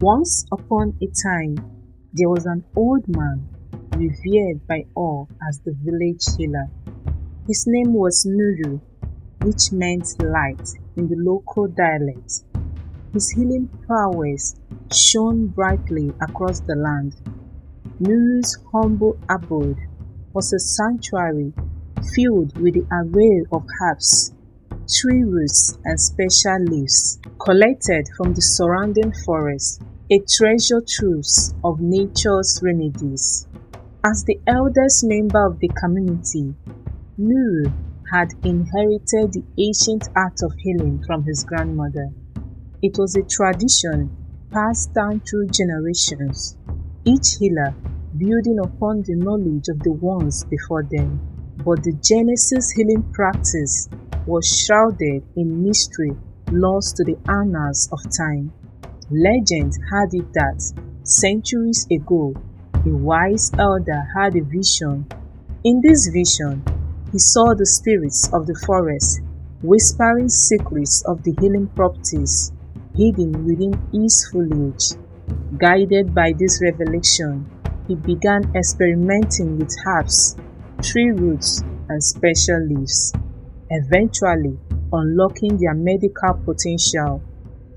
Once upon a time, there was an old man revered by all as the village healer. His name was Nuru, which meant light in the local dialect. His healing prowess shone brightly across the land. Nuru's humble abode was a sanctuary filled with the array of herbs, tree roots and special leaves collected from the surrounding forest, a treasure trove of nature's remedies. As the eldest member of the community, Nuru had inherited the ancient art of healing from his grandmother. It was a tradition passed down through generations, each healer building upon the knowledge of the ones before them. But the Genesis healing practice was shrouded in mystery lost to the annals of time. Legend had it that centuries ago, a wise elder had a vision. In this vision, he saw the spirits of the forest whispering secrets of the healing properties hidden within its foliage. Guided by this revelation, he began experimenting with herbs, tree roots, and special leaves, eventually unlocking their medical potential.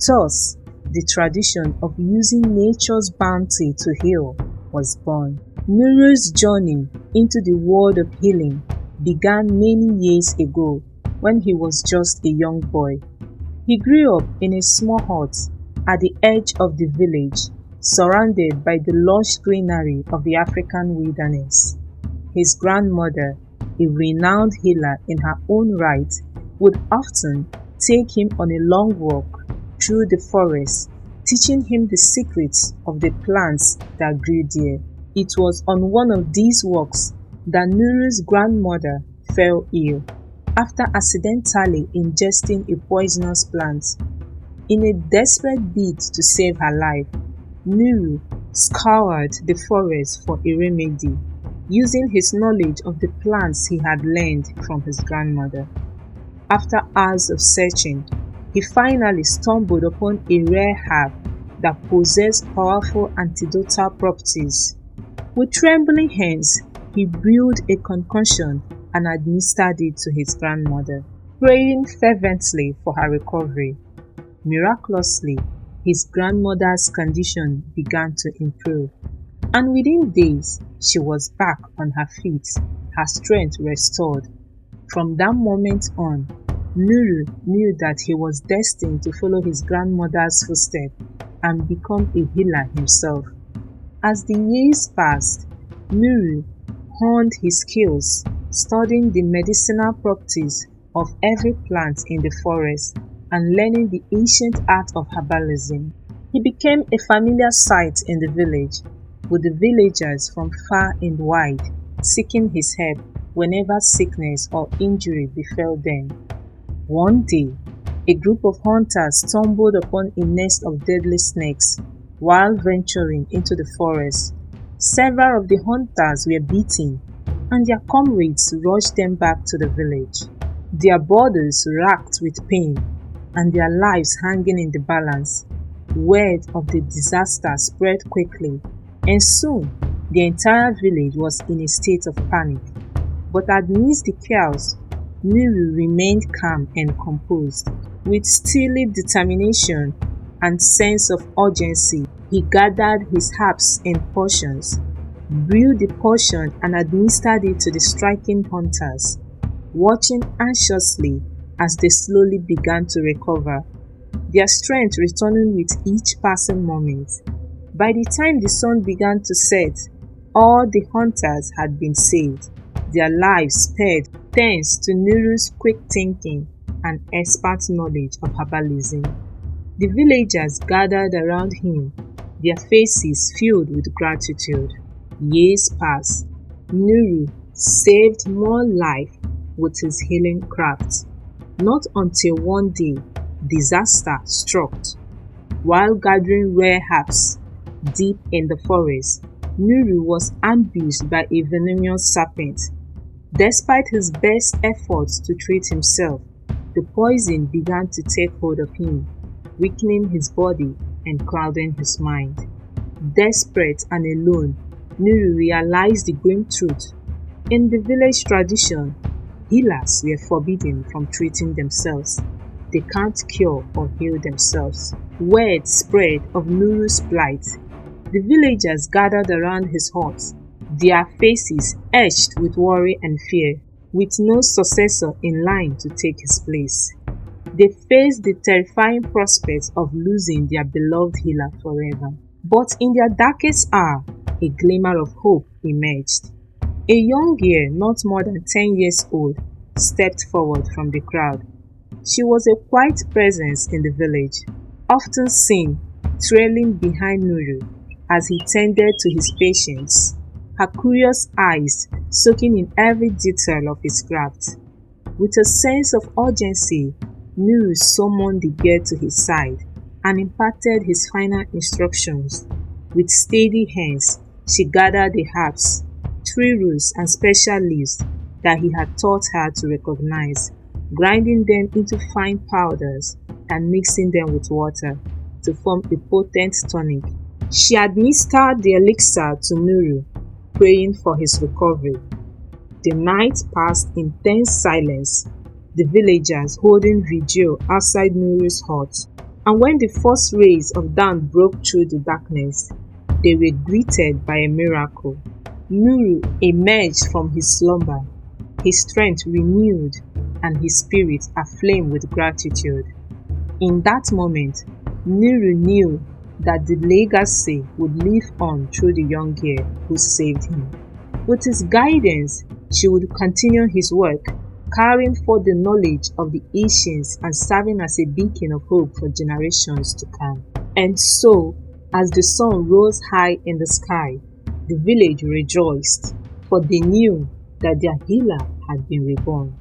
Thus, the tradition of using nature's bounty to heal was born. Nuru's journey into the world of healing began many years ago when he was just a young boy. He grew up in a small hut at the edge of the village, surrounded by the lush greenery of the African wilderness. His grandmother, a renowned healer in her own right, would often take him on a long walk through the forest, teaching him the secrets of the plants that grew there. It was on one of these walks that Nuru's grandmother fell ill after accidentally ingesting a poisonous plant. In a desperate bid to save her life, Nuru scoured the forest for a remedy, using his knowledge of the plants he had learned from his grandmother. After hours of searching, he finally stumbled upon a rare herb that possessed powerful antidotal properties. With trembling hands, he brewed a concoction and administered it to his grandmother, praying fervently for her recovery. Miraculously, his grandmother's condition began to improve, and within days she was back on her feet, her strength restored. From that moment on, Nuru knew that he was destined to follow his grandmother's footsteps and become a healer himself. As the years passed, Nuru honed his skills, studying the medicinal properties of every plant in the forest and learning the ancient art of herbalism. He became a familiar sight in the village, with the villagers from far and wide seeking his help whenever sickness or injury befell them. One day, a group of hunters stumbled upon a nest of deadly snakes while venturing into the forest. Several of the hunters were beaten, and their comrades rushed them back to the village, their bodies racked with pain and their lives hanging in the balance. Word of the disaster spread quickly, and soon the entire village was in a state of panic. But amidst the chaos, Nuru remained calm and composed. With steely determination and sense of urgency, he gathered his herbs in portions, brewed the potion and administered it to the stricken hunters, watching anxiously as they slowly began to recover, their strength returning with each passing moment. By the time the sun began to set, all the hunters had been saved, their lives spared thanks to Nuru's quick thinking and expert knowledge of herbalism. The villagers gathered around him, their faces filled with gratitude. Years passed. Nuru saved more life with his healing craft. Not until one day, disaster struck. While gathering rare herbs deep in the forest, Nuru was ambushed by a venomous serpent. Despite his best efforts to treat himself, the poison began to take hold of him, weakening his body and clouding his mind. Desperate and alone, Nuru realized the grim truth. In the village tradition, healers were forbidden from treating themselves. They can't cure or heal themselves. Word spread of Nuru's plight. The villagers gathered around his hut, their faces etched with worry and fear, with no successor in line to take his place. They faced the terrifying prospect of losing their beloved healer forever. But in their darkest hour, a glimmer of hope emerged. A young girl, not more than 10 years old, stepped forward from the crowd. She was a quiet presence in the village, often seen trailing behind Nuru as he tended to his patients, her curious eyes soaking in every detail of his craft. With a sense of urgency, Nuru summoned the girl to his side and imparted his final instructions. With steady hands, she gathered the herbs, tree roots and special leaves that he had taught her to recognize, grinding them into fine powders and mixing them with water to form a potent tonic. She administered the elixir to Nuru, praying for his recovery. The night passed in tense silence, the villagers holding vigil outside Nuru's hut. And when the first rays of dawn broke through the darkness, they were greeted by a miracle. Nuru emerged from his slumber, his strength renewed and his spirit aflame with gratitude. In that moment, Nuru knew that the legacy would live on through the young girl who saved him. With his guidance, she would continue his work, carrying forth the knowledge of the ancients and serving as a beacon of hope for generations to come. And so, as the sun rose high in the sky, the village rejoiced, for they knew that their healer had been reborn.